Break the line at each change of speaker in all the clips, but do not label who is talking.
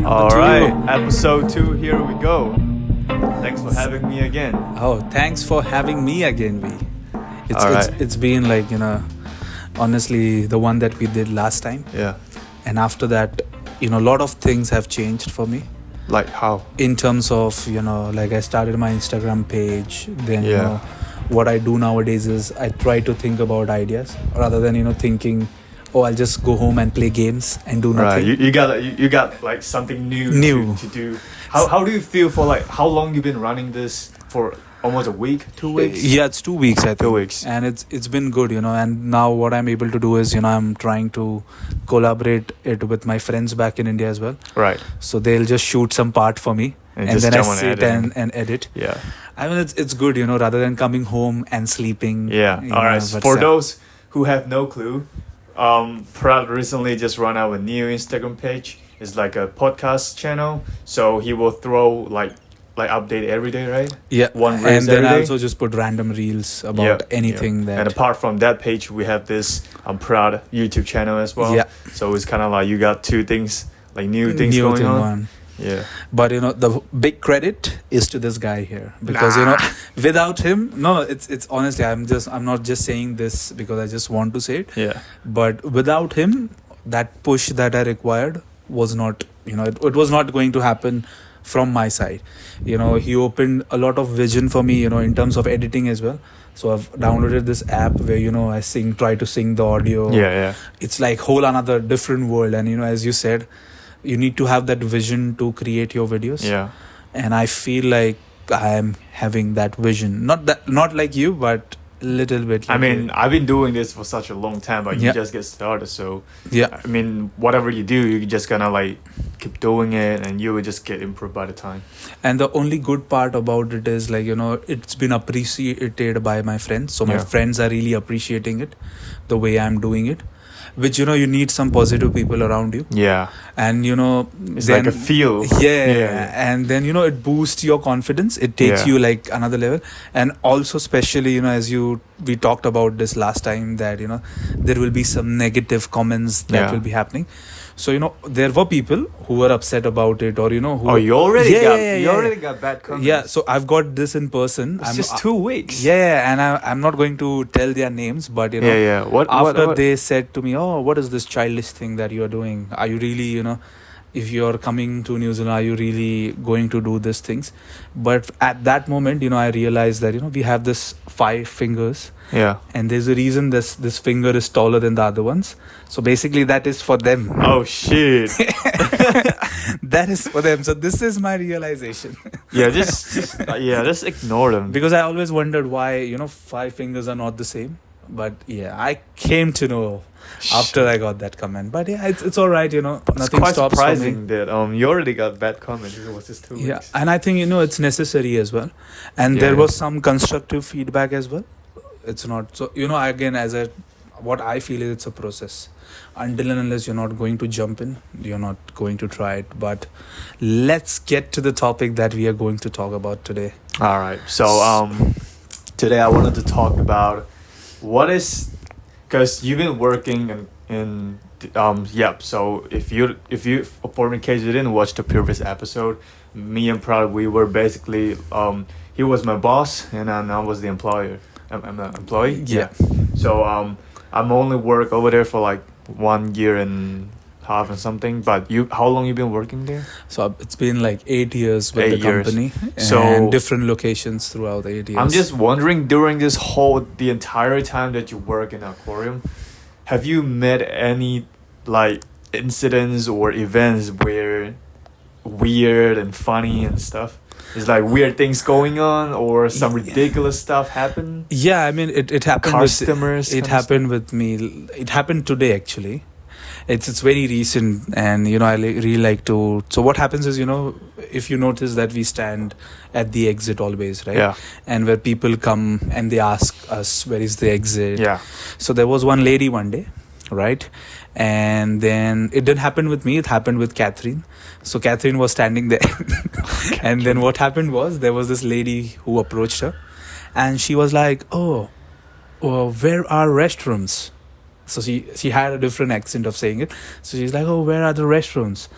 All right, episode 2, here we go. Thanks for having me again.
Oh, thanks for having me again, V.
All right.
It's been like, honestly, the one that we did last time.
Yeah.
And after that, a lot of things have changed for me.
Like how?
In terms of, like I started my Instagram page. Then, what I do nowadays is I try to think about ideas rather than, thinking, oh, I'll just go home and play games and do nothing.
Right, you got like something new to do. How do you feel for like how long you've been running this for? Almost a week, 2 weeks?
Yeah, it's 2 weeks, I think.
2 weeks.
And it's been good, and now what I'm able to do is, I'm trying to collaborate it with my friends back in India as well.
Right.
So they'll just shoot some part for me and then I sit and edit.
Yeah.
I mean, it's good, rather than coming home and sleeping.
Yeah. All right. For those who have no clue, Prath recently just run out a new Instagram page. It's like a podcast channel. So he will throw like update every day, right?
Yeah.
One
and
reels
then
every
I
day.
also just put random reels about anything that.
And apart from that page, we have this Proud YouTube channel as well.
Yeah.
So it's kind of like you got two things, like new things
new
going
thing
on. Yeah.
But the big credit is to this guy here because without him, no, it's honestly I'm not just saying this because I just want to say it.
Yeah.
But without him, that push that I required was not, it was not going to happen from my side. He opened a lot of vision for me, in terms of editing as well. So I've downloaded this app where, I try to sing the audio.
Yeah.
It's like whole another different world. And, as you said, you need to have that vision to create your videos.
Yeah.
And I feel like I am having that vision. Not like you, but a little bit.
I mean, I've been doing this for such a long time, but you just get started. So, I mean, whatever you do, you're just gonna like keep doing it and you will just get improved by the time.
And the only good part about it is like, it's been appreciated by my friends. So my friends are really appreciating it, the way I'm doing it. Which, you need some positive people around you.
Yeah.
And,
it's like a feel.
Yeah. And then, it boosts your confidence. It takes you like another level. And also, especially, as we talked about this last time that, there will be some negative comments that will be happening. So, there were people who were upset about it or, who...
you already got bad comments.
Yeah, so I've got this in person.
It's just 2 weeks.
Yeah, and I'm not going to tell their names, but,
What?
They said to me, oh, what is this childish thing that you're doing? Are you really, if you're coming to New Zealand, are you really going to do these things? But at that moment, I realized that, we have this 5 fingers.
Yeah.
And there's a reason this finger is taller than the other ones. So basically that is for them.
Oh shit.
That is for them. So this is my realization.
Just ignore them.
Because I always wondered why, 5 fingers are not the same. But I came to know after I got that comment. But it's all right, nothing
it's quite
stops
surprising
for me.
that you already got bad comments. It was just 2 weeks.
Yeah, and I think it's necessary as well. And there was some constructive feedback as well. It's not so again what I feel is it's a process. Until and unless you're not going to jump in, you're not going to try it. But let's get to the topic that we are going to talk about today.
All right. So today I wanted to talk about what is, because you've been working in so if you for in case you didn't watch the previous episode, me and Prath, we were basically he was my boss and I was the employer. I'm an employee.
Yeah.
So I'm only work over there for like 1 year and half and something. But how long you been working there?
So it's been like 8 years with the company.
So
and different locations throughout the 8 years.
I'm just wondering, during the entire time that you work in an aquarium, have you met any like incidents or events where weird and funny and stuff? Is like weird things going on or some ridiculous stuff happen?
Yeah, I mean it happened.
Customers.
It happened with me. It happened today actually. It's very recent, and I really like to. So what happens is if you notice that we stand at the exit always, right?
Yeah.
And where people come and they ask us where is the exit.
Yeah.
So there was one lady one day, right? And then it didn't happen with me. It happened with Catherine. So Catherine was standing there. And then what happened was there was this lady who approached her. And she was like, oh, where are restrooms? So she had a different accent of saying it. So she's like, oh, where are the restaurants?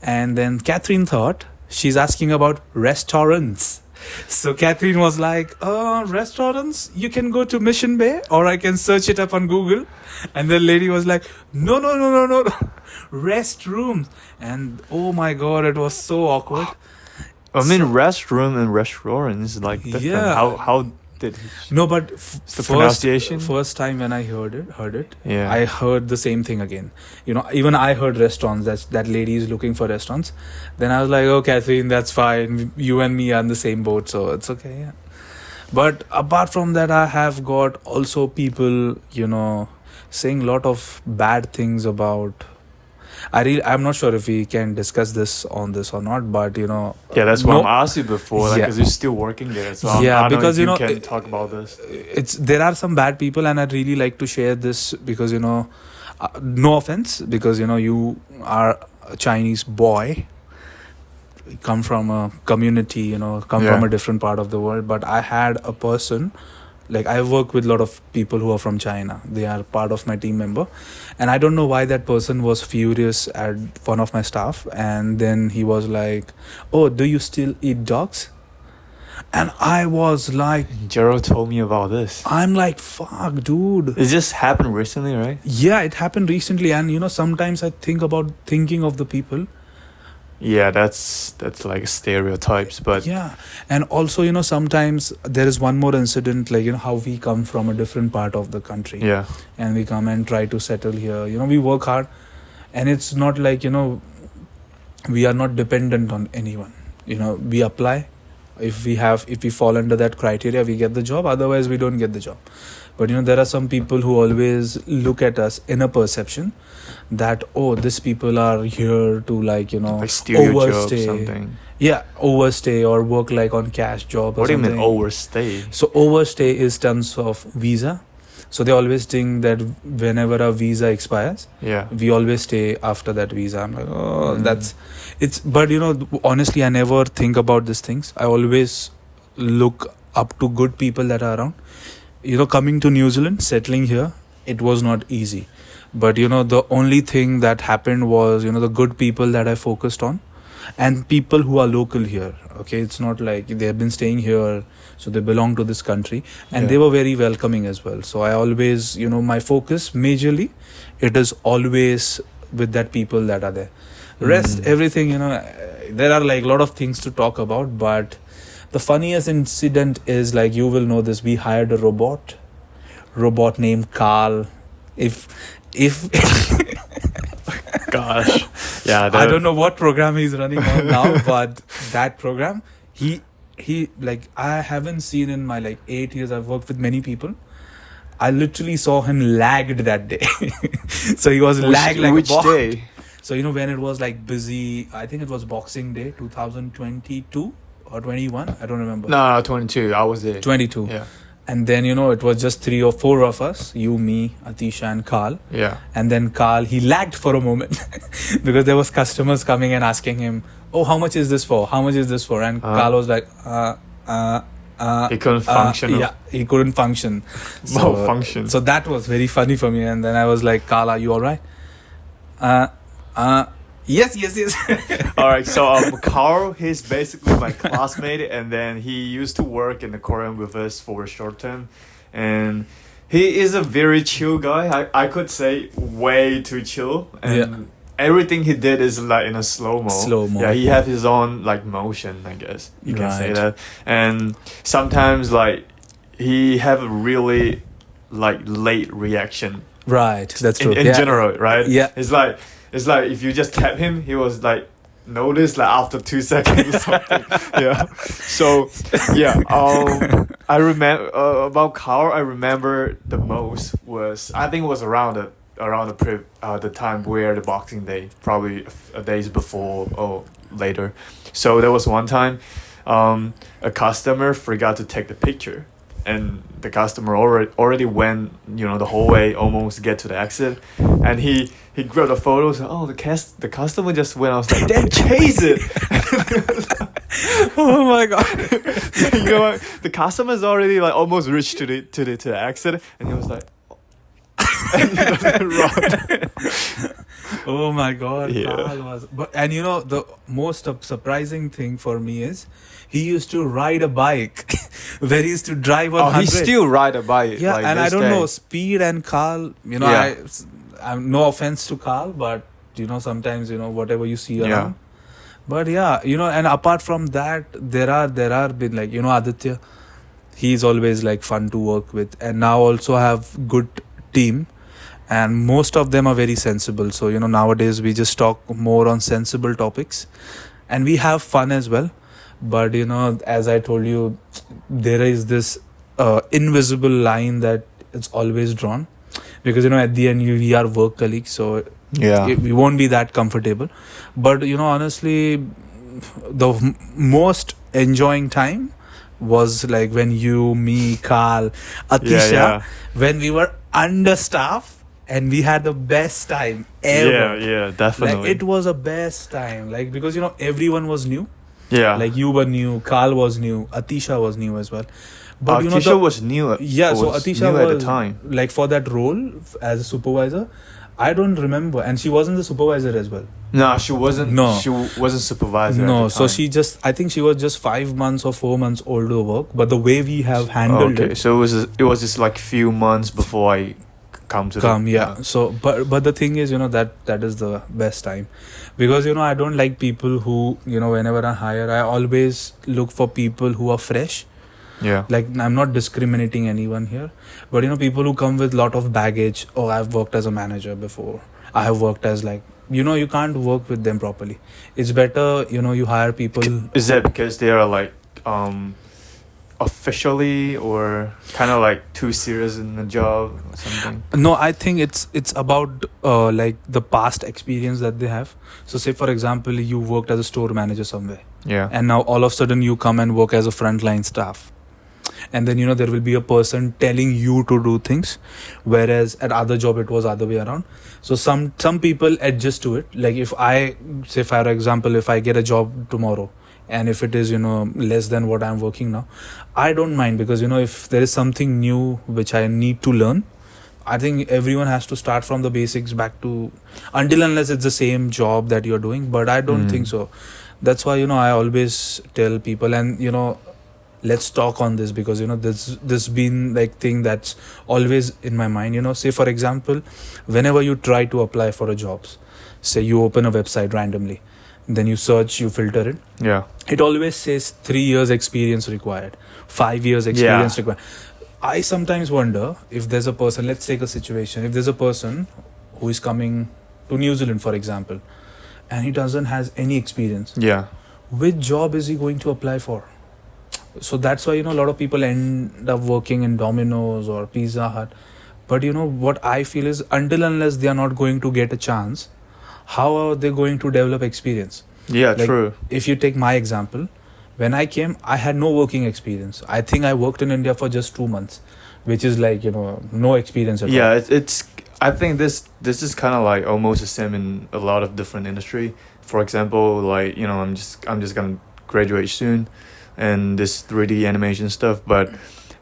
And then Catherine thought she's asking about restaurants. So Catherine was like, restaurants? You can go to Mission Bay, or I can search it up on Google. And the lady was like, no, no, no, no, no, no. Restrooms. And oh my God, it was so awkward.
I mean, restroom and restaurant is like different.
Yeah.
How did
No, but
the pronunciation?
first time when I heard it,
Yeah.
I heard the same thing again. Even I heard restaurants. That lady is looking for restaurants. Then I was like, oh, Catherine, that's fine. You and me are in the same boat, so it's okay. Yeah. But apart from that, I have got also people, saying a lot of bad things about. I'm not sure if we can discuss this on this or not, but
Yeah, that's what I asked you before, like,
Yeah.
because you're still working there. So I
Yeah,
don't know
because,
if you
you know,
can talk about this.
there are some bad people, and I'd really like to share this because no offense, because you are a Chinese boy, come from a community, come from
Yeah.
a different part of the world. But I had a person, like, I work with a lot of people who are from China. They are part of my team member, and I don't know why that person was furious at one of my staff. And then he was like, oh, do you still eat dogs? And I was like,
Gerald told me about this.
I'm like, fuck, dude.
It just happened recently, right?
Yeah, it happened recently. And sometimes I thinking of the people.
Yeah, that's like stereotypes, but
Yeah. And also, sometimes there is one more incident, like, how we come from a different part of the country.
yeah,
And we come and try to settle here. We work hard. And it's not like, we are not dependent on anyone. We apply. If we fall under that criteria, we get the job. Otherwise, we don't get the job. But there are some people who always look at us in a perception that, oh, these people are here to, like
steal your job or
overstay.
something.
Yeah, overstay or work like on cash job or
What do you
something.
mean overstay?
So overstay is terms of visa. So they always think that whenever a visa expires,
Yeah,
we always stay after that visa. I'm like, but honestly, I never think about these things. I always look up to good people that are around. Coming to New Zealand, settling here, it was not easy. But the only thing that happened was, the good people that I focused on, and people who are local here. Okay, it's not like they have been staying here, so they belong to this country, and they were very welcoming as well. So I always, my focus majorly, it is always with that people that are there. Rest, everything, there are like a lot of things to talk about, but the funniest incident is, like, you will know this. We hired a robot named Carl. If
gosh, yeah.
I don't know what program he's running on now, but that program, he like, I haven't seen in my, like, 8 years. I've worked with many people. I literally saw him lagged that day. So he was lagged like
which
a ball.
day?
So when it was like busy, I think it was Boxing Day 2022 or 21. I don't remember.
No, 22. I was there.
22.
Yeah,
And then it was just 3 or 4 of us, you, me, Atisha, and Carl.
yeah.
And then Carl, he lagged for a moment because there was customers coming and asking him, oh, how much is this for? How much is this for? And Carl was like,
He couldn't function.
yeah, he couldn't function.
Malfunction.
So that was very funny for me. And then I was like, Carl, are you all right? Yes.
All right, so Carl, he's basically my classmate, and then he used to work in the Korean with us for a short term, and he is a very chill guy. I could say way too chill, and everything he did is like in a slow mo. Yeah, he have his own like motion, I guess you can say that, and sometimes like he have a really like late reaction.
Right, that's true.
In general, right?
Yeah,
It's like if you just tap him, he was like notice like after 2 seconds or something. Yeah. So yeah, I remember about Carl. I remember the most was, I think it was around the time where the Boxing Day, probably days before or later. So there was one time, a customer forgot to take the picture. And the customer already went, the whole way, almost get to the exit, and he grabbed the photos. And, the customer just went. I was like, then chase it.
Oh my god!
The customer's already like almost reached to the exit, and he was like, and he doesn't run.
Oh my God,
Yeah.
Carl was. And the most surprising thing for me is he used to ride a bike where he used to drive on
Oh,
100.
he still ride a bike.
Yeah,
like
and I
this
don't
day.
know speed and Carl.
Yeah.
I'm no offense to Carl, but sometimes whatever you see
Yeah.
around. But yeah, and apart from that, there are been like Aditya. He's always like fun to work with, and now also have good team, and most of them are very sensible. So nowadays we just talk more on sensible topics, and we have fun as well. But as I told you, there is this invisible line that it's always drawn, because at the end we are work colleagues, so
Yeah.
we won't be that comfortable. But honestly, the most enjoying time was like when you, me, Carl, Atisha,
Yeah.
when we were understaffed and we had the best time ever.
Yeah. Definitely.
Like it was a best time, like because everyone was new.
yeah.
Like you were new, Carl was new, Atisha was new as well. But
Atisha was new.
yeah, so
was
Atisha
new
was
at the time.
like for that role as a supervisor. I don't remember, and she wasn't the supervisor as well.
No, she wasn't.
No.
She wasn't supervisor.
No,
at the
so
time.
I think she was just 5 months or 4 months old to work. But the way we have handled
Okay,
it,
so it was just like few months before I come to
yeah. So, but the thing is, that is the best time, because I don't like people who whenever I hire, I always look for people who are fresh.
Yeah.
Like I'm not discriminating anyone here, but people who come with lot of baggage. Oh, I've worked as a manager before. I have worked as like you can't work with them properly. It's better you hire people.
Is that because they are like officially or kind of like too serious in the job or something?
No, I think it's about like the past experience that they have. So say for example, you worked as a store manager somewhere,
Yeah.
and now all of a sudden you come and work as a frontline staff, and then there will be a person telling you to do things, whereas at other job it was other way around. So some people adjust to it. Like if I say for example, if I get a job tomorrow, and if it is less than what I'm working now, I don't mind, because if there is something new which I need to learn, I think everyone has to start from the basics back to, until unless it's the same job that you're doing. But I don't think so. That's why I always tell people, and let's talk on this, because this been like thing that's always in my mind. Say for example, whenever you try to apply for a jobs, say you open a website randomly, then you search, you filter it,
Yeah.
it always says 3 years experience required, 5 years experience required. I sometimes wonder if there's a person, let's take a situation, if there's a person who is coming to New Zealand for example, and he doesn't has any experience,
Yeah.
which job is he going to apply for? So that's why a lot of people end up working in Domino's or Pizza Hut. But what I feel is, until unless they are not going to get a chance, how are they going to develop experience?
Yeah.
Like,
True.
If you take my example, when I came, I had no working experience. I think I worked in India for just 2 months, which is like no experience at all.
Yeah. It's. I think this is kind of like almost the same in a lot of different industry. For example, like I'm just gonna graduate soon, and this 3D animation stuff. But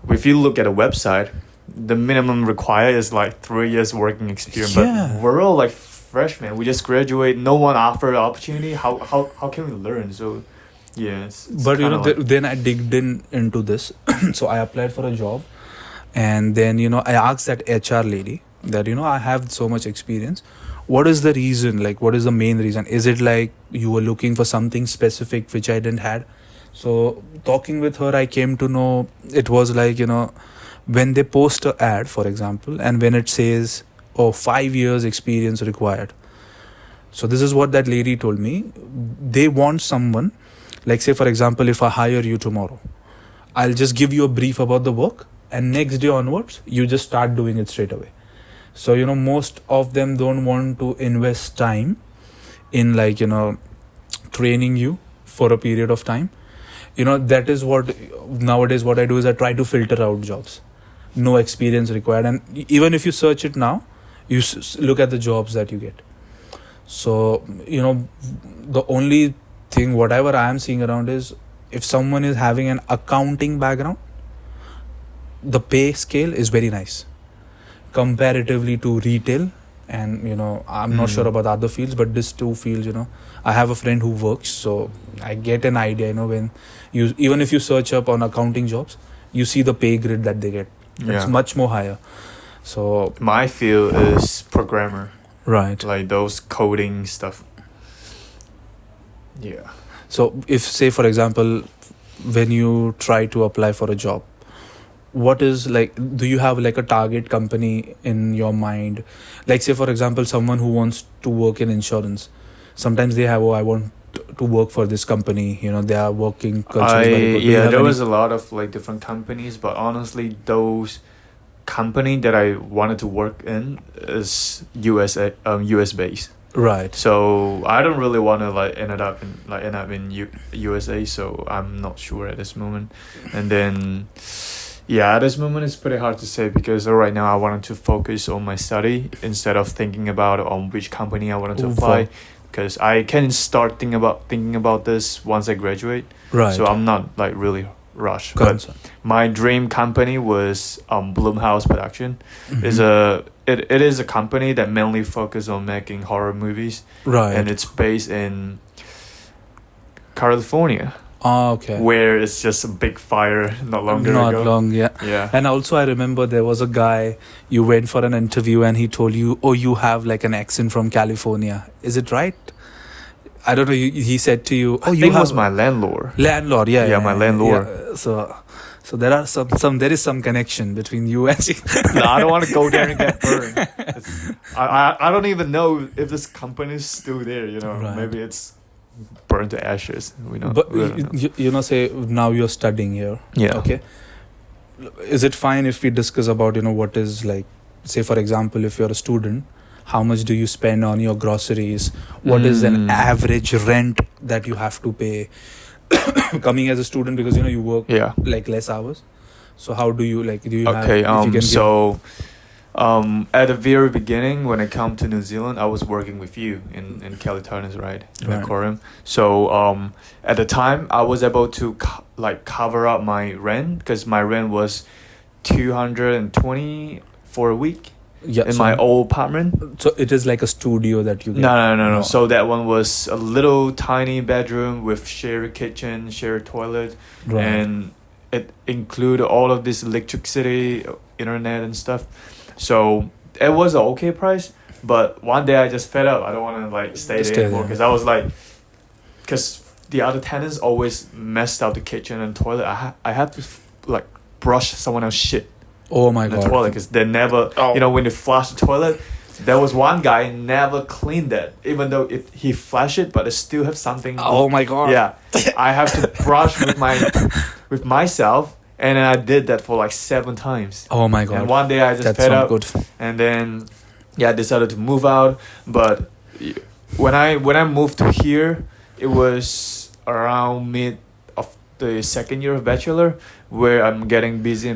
if you look at a website, the minimum required is like 3 years working experience.
Yeah.
But we're all like freshmen. We just graduate. No one offered opportunity. How can we learn? So yeah. It's
But
kinda like,
then I digged into this. So I applied for a job, and then I asked that HR lady that I have so much experience. What is the reason? Like, what is the main reason? Is it like you were looking for something specific which I didn't had? So talking with her, I came to know it was like when they post an ad, for example, and when it says 5 years experience required. So this is what that lady told me. They want someone, like say for example, if I hire you tomorrow, I'll just give you a brief about the work, and next day onwards you just start doing it straight away. So most of them don't want to invest time in like training you for a period of time. That is what nowadays what I do is I try to filter out jobs, no experience required. And even if you search it now, you look at the jobs that you get. So the only thing whatever I am seeing around is, if someone is having an accounting background, the pay scale is very nice. comparatively to retail. And I'm not sure about other fields, but these two fields, I have a friend who works, so I get an idea. When you, even if you search up on accounting jobs, you see the pay grid that they get. It's much more higher. So
my field is programmer,
right,
like those coding stuff. Yeah.
So if, say for example, when you try to apply for a job, what is like, do you have like a target company in your mind? Like, say for example, someone who wants to work in insurance, sometimes they have, oh, I want to work for this company, they are working culture is very good.
There was a lot of like different companies, but honestly those company that I wanted to work in is US based.
Right.
So I don't really want to end up in USA, so I'm not sure at this moment. And then at this moment it's pretty hard to say, because right now I wanted to focus on my study instead of thinking about on which company I wanted to apply, because I can start thinking about this once I graduate.
Right.
So I'm not like really rushed. But my dream company was Blumhouse Production. It is a company that mainly focus on making horror movies.
Right.
And it's based in California.
Oh, okay.
Where it's just a big fire not long,
yeah.
Yeah.
And also I remember there was a guy, you went for an interview and he told you, oh, you have like an accent from California. Is it right? I don't know. He said to you, oh,
I think it was my landlord.
Landlord, yeah.
Yeah, my landlord.
Yeah. So there are there is some connection between you and
No, I don't want to go there and get burned. I don't even know if this company is still there,
Right.
Maybe it's burned to ashes.
But say now you're studying here.
Yeah.
Okay. Is it fine if we discuss about, what is like, say for example, if you're a student, how much do you spend on your groceries? What is an average rent that you have to pay coming as a student, because you work like less hours? So how do you do you
okay
have,
at the very beginning when I come to New Zealand, I was working with you in California, right? In aquarium. So at the time I was able to cover up my rent, because my rent was 220 for a week.
Yeah,
in my old apartment.
So it is like a studio that you get?
No. So that one was a little tiny bedroom with shared kitchen, shared toilet,
right.
And it included all of this electricity, internet and stuff. So it was an okay price, but one day I just fed up. I don't want to stay there anymore, because I was because the other tenants always messed up the kitchen and toilet. I had to brush someone else's shit.
Oh my god!
The toilet, because they never, when you flush the toilet, there was one guy never cleaned that, even though he flushed it, but it still have something.
Oh my god!
Yeah, I have to brush with myself, and then I did that for 7 times.
Oh my god!
And one day I just fed up, and then I decided to move out. But when I moved to here, it was around mid of the second year of bachelor, where I'm getting busy,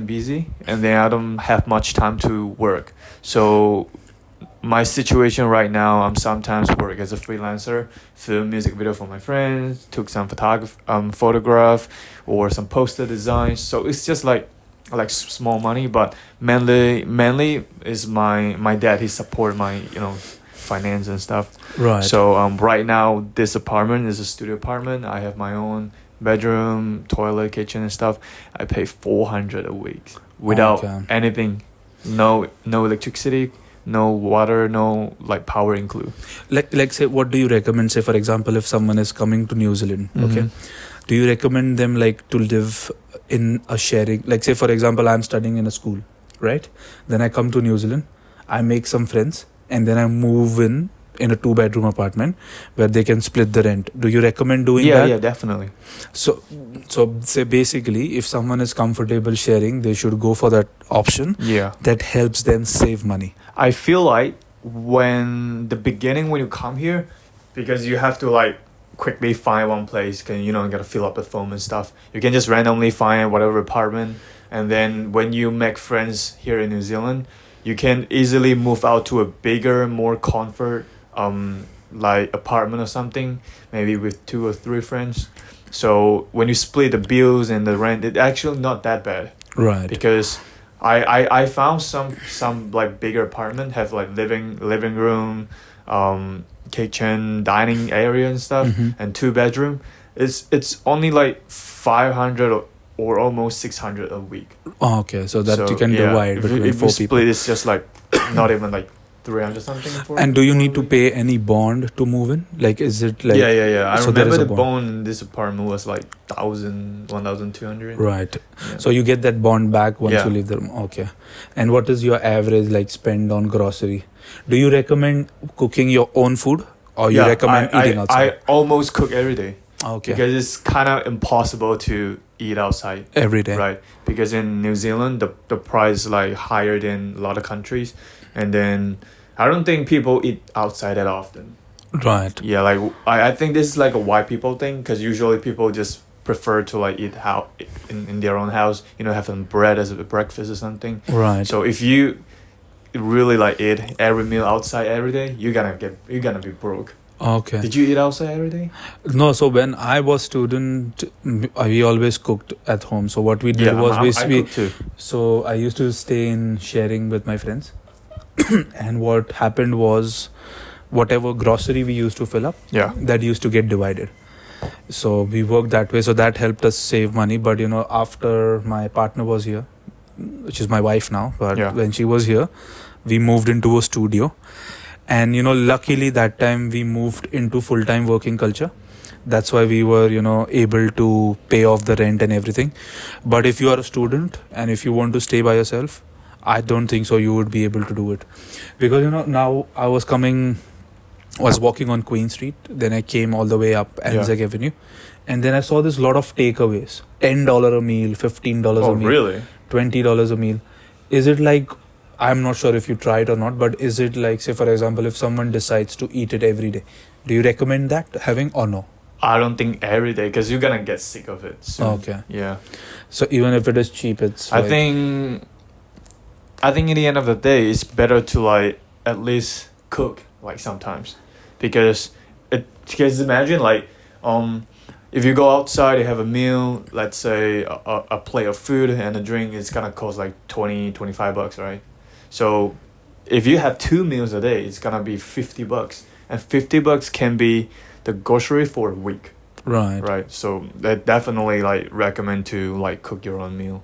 and then I don't have much time to work. So my situation right now, I'm sometimes work as a freelancer, film music video for my friends, took some photograph or some poster designs. So it's just like small money, but mainly is my dad. He support my finance and stuff.
Right.
So right now this apartment is a studio apartment. I have my own bedroom, toilet, kitchen and stuff. I pay $400 a week without anything. No electricity, no water, no power include.
Like say, what do you recommend? Say for example, if someone is coming to New Zealand, okay, do you recommend them to live in a sharing? Say for example, I'm studying in a school, right? Then I come to New Zealand, I make some friends, and then I move in a 2-bedroom apartment where they can split the rent. Do you recommend doing that?
Yeah, definitely.
So say basically, if someone is comfortable sharing, they should go for that option.
Yeah.
That helps them save money.
I feel like when you come here, because you have to quickly find one place, because gotta fill up the form and stuff. You can just randomly find whatever apartment, and then when you make friends here in New Zealand, you can easily move out to a bigger, more comfort apartment or something, maybe with 2 or 3 friends. So when you split the bills and the rent, it's actually not that bad.
Right.
Because I found some like bigger apartment have like living room, kitchen, dining area and stuff, and 2 bedroom. It's only like 500 or almost 600 a week.
Oh, okay, so that
So,
you can
yeah,
divide
if you-
between
if
four
you
people.
split, it's just like not even like 300 something.
And do you need to pay any bond to move in? Like, is it like
yeah. I
so there
remember
is a
the
bond.
bond in this apartment was like 1,200.
Right.
Yeah.
So you get that bond back once
Yeah.
you leave the room. Okay. And what is your average like spend on grocery? Do you recommend cooking your own food or you recommend eating outside?
I almost cook every day
Okay.
because it's kind of impossible to eat outside.
Every day.
Right, because in New Zealand the price is like higher than a lot of countries, and then I don't think people eat outside that often.
Right.
Yeah, like I think this is like a white people thing because usually people just prefer to like eat in their own house, have some bread as a breakfast or something.
Right.
So if you really like eat every meal outside every day, you're gonna be broke.
Okay.
Did you eat outside every day?
No, so when I was student, we always cooked at home. So what we did was
I cook too.
so I used to stay in sharing with my friends, and what happened was, whatever grocery we used to fill up,
Yeah.
that used to get divided. So we worked that way. So that helped us save money. But after my partner was here, which is my wife now, but
Yeah.
when she was here, we moved into a studio. And luckily that time we moved into full-time working culture. That's why we were able to pay off the rent and everything. But if you are a student and if you want to stay by yourself, I don't think so you would be able to do it. Because now I was walking on Queen Street, then I came all the way up Anzac Avenue, and then I saw this lot of takeaways. $10 a meal, $15 a meal,
Really?
$20 a meal. Is it like, I'm not sure if you tried or not, but is it like, say for example, if someone decides to eat it every day, do you recommend that having or no?
I don't think every day because you're gonna get sick of it soon.
Okay.
Yeah.
So even if it is cheap, it's
I think in the end of the day, it's better to like at least cook like sometimes, because imagine like if you go outside, you have a meal, let's say a plate of food and a drink, it's gonna cost like $20-$25, right? So if you have 2 meals a day, it's gonna be $50, and $50 can be the grocery for a week. Right. So that definitely like recommend to like cook your own meal,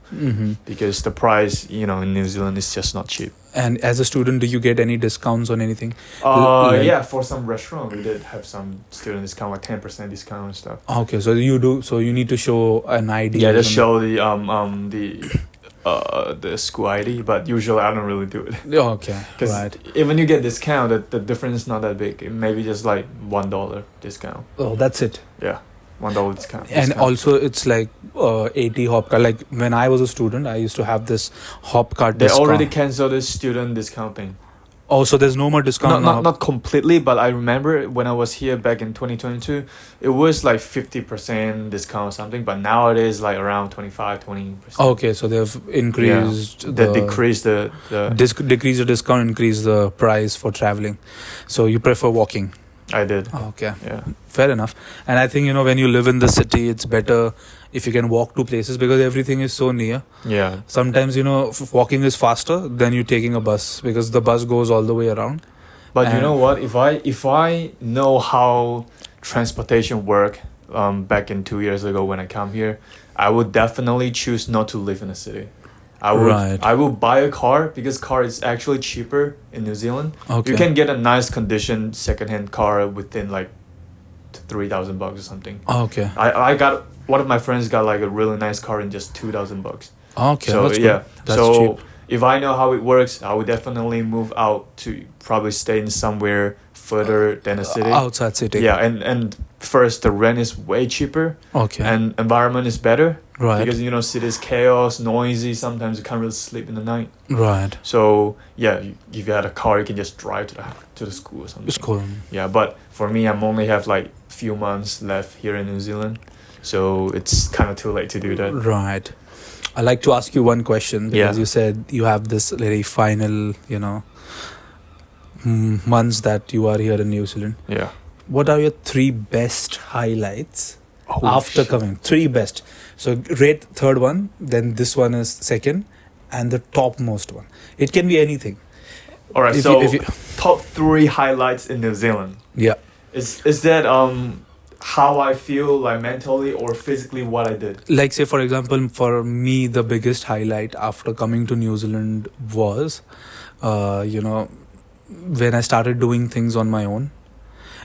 because the price in New Zealand is just not cheap.
And as a student, do you get any discounts on anything?
Yeah, for some restaurant we did have some student discount, like 10% discount and stuff.
Okay, so you do. So you need to show an ID.
Yeah, just show the school ID, but usually I don't really do it.
Okay,
Because
right.
even you get discount, the difference is not that big. It maybe just like $1 discount.
Oh, that's it.
Yeah, $1 discount.
And also, it's like 80 hop card. Like when I was a student, I used to have this hop card
They
discount.
already canceled this student discount thing.
Oh, so there's no more discount now.
Not completely, but I remember when I was here back in 2022, it was like 50% discount or something, but nowadays like around 25-20%.
Okay, so they've increased
They decreased the
decrease the discount, increase the price for traveling. So you prefer walking.
I did.
Okay.
Yeah.
Fair enough. And I think when you live in the city, it's better if you can walk to places because everything is so near.
Yeah.
Sometimes walking is faster than you taking a bus because the bus goes all the way around.
But you know what? If I know how transportation work back in 2 years ago when I come here, I would definitely choose not to live in the city. I would buy a car because car is actually cheaper in New Zealand.
Okay.
You can get a nice condition secondhand car within like $3,000 or something.
Okay.
I got one of my friends got like a really nice car in just $2,000.
Okay.
So
that's good.
yeah,
That's
so
cheap.
if I know how it works, I would definitely move out to probably stay in somewhere further than a city.
Outside city.
Yeah, and first the rent is way cheaper
Okay.
and environment is better.
Right.
Because city is chaos, noisy. Sometimes you can't really sleep in the night.
Right.
So yeah, if you had a car, you can just drive to the school or something.
It's cool.
Yeah, but for me, I'm only have like few months left here in New Zealand, so it's kind of too late to do that.
Right. I'd like to ask you one question because you said you have this very final, months that you are here in New Zealand.
Yeah.
What are your 3 best highlights
Oh,
after
shit.
coming? 3 best. So rate third one, then this one is second, and the topmost one. It can be anything.
All right.
If
So
if
top 3 highlights in New Zealand.
yeah.
Is that how I feel like mentally or physically what I did?
Like say for example, for me the biggest highlight after coming to New Zealand was, when I started doing things on my own,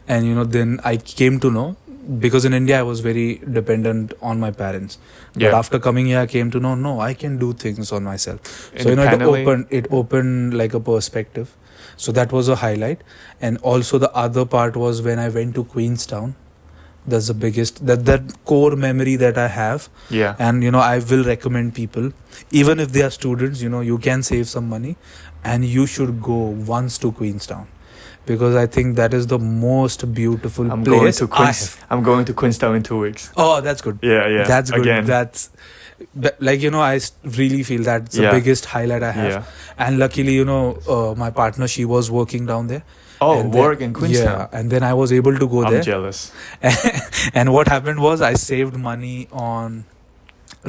and then I came to know, because in India I was very dependent on my parents, but
Yeah.
after coming here I came to know, no, I can do things on myself. So
Independently?
it opened like a perspective. So that was a highlight. And also the other part was when I went to Queenstown. That's the biggest, that core memory that I have.
Yeah.
And I will recommend people, even if they are students, you can save some money and you should go once to Queenstown, because I think that is the most beautiful
I'm going
place
to I'm going to Queenstown in 2 weeks.
Oh, that's good.
Yeah.
That's good.
Again.
That's really feel that's the
Yeah.
biggest highlight I have.
Yeah.
And luckily, my partner, she was working down there.
Oh,
And
work
then-
in Queenstown.
Yeah, and then I was able to go
I'm
there.
jealous.
And what happened was I saved money on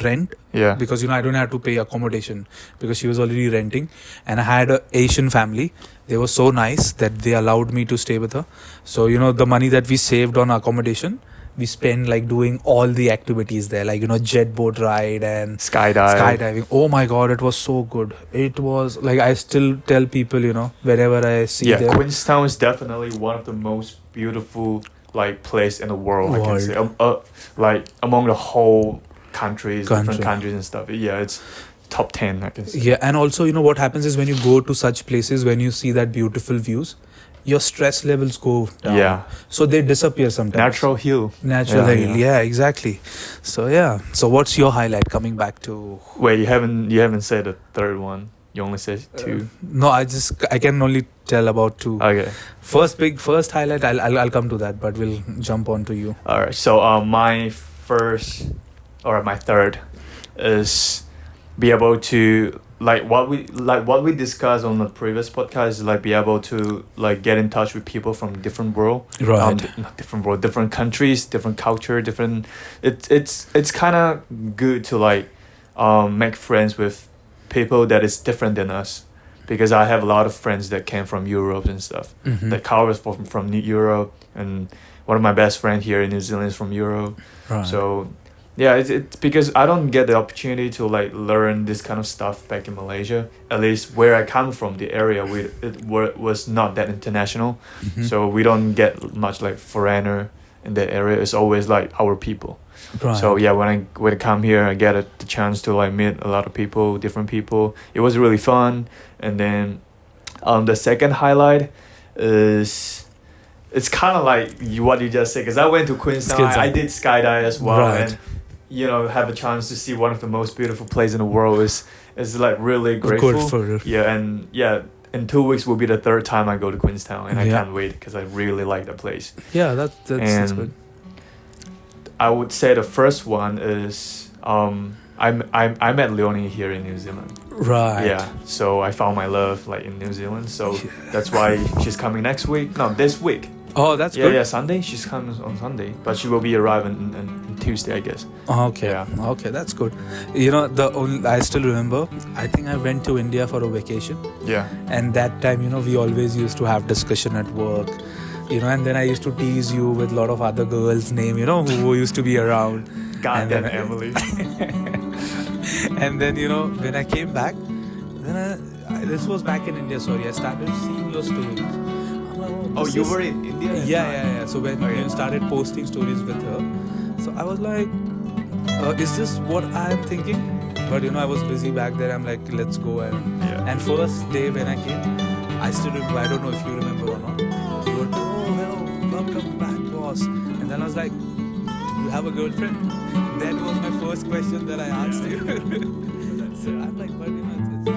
rent,
Yeah.
because I don't have to pay accommodation, because she was already renting, and I had a Asian family. They were so nice that they allowed me to stay with her. So the money that we saved on accommodation, we spent like doing all the activities there, like jet boat ride and skydiving. Oh my god, it was so good. It was like, I still tell people, whenever I see
Yeah,
them.
Queenstown is definitely one of the most beautiful like place in the world. I can say, like among the whole different countries and stuff. Yeah, it's top 10. I can say.
Yeah, and also what happens is when you go to such places, when you see that beautiful views, your stress levels go down.
Yeah,
So they disappear sometimes.
natural heal.
Natural
Yeah,
heal. Yeah, exactly. So yeah. So what's your highlight coming back to?
Wait, you haven't said the third one. You only said 2.
No, I can only tell about 2.
Okay.
First highlight. I'll come to that, but we'll jump on to you.
All right. So my first or my third is be able to what we discussed on the previous podcast is like be able to like get in touch with people from different world,
Right.
not different world, different countries, different culture, different. It's kind of good to like make friends with people that is different than us, because I have a lot of friends that came from Europe and stuff.
Mhm.
That Carl was from Europe, and one of my best friend here in New Zealand is from Europe.
Right.
So yeah, it's because I don't get the opportunity to like learn this kind of stuff back in Malaysia. At least where I come from, the area was not that international.
Mhm.
So we don't get much like foreigner in that area. It's always like our people.
Right.
So yeah, when I come here, I get the chance to like meet a lot of people, different people. It was really fun. And then the second highlight is, it's kind of like what you just said, because I went to Queenstown. I did skydive as well.
Right.
And have a chance to see one of the most beautiful places in the world is like really grateful.
Good for you.
Yeah, and yeah, in 2 weeks will be the third time I go to Queenstown, and I
Yeah.
can't wait because I really like the place.
Yeah, that's
And
good.
I would say the first one is I met Leonie here in New Zealand.
Right.
Yeah, so I found my love like in New Zealand. So that's why she's coming next week. No, this week.
Oh, that's
Yeah,
good.
yeah, Sunday. She's coming on Sunday, but she will be arriving on Tuesday, I guess.
Okay.
Yeah.
Okay, that's good. I still remember, I think I went to India for a vacation,
Yeah.
and that time, we always used to have discussion at work, and then I used to tease you with a lot of other girls' name, who used to be around.
Goddamn
then-
Emily.
And then, when I came back, then this was back in India, sorry, I started seeing your stories. I'm like,
Oh,
this
you
is-
were in India?
Yeah. So when you started posting stories with her, so I was like, is this what I'm thinking? But I was busy back there. I'm like, let's go. And first day when I came, I still remember, I don't know if you remember or not. You were, oh, hello, welcome back, boss. And then I was like, do you have a girlfriend? That was my first question that I asked you. So I'm like, but it's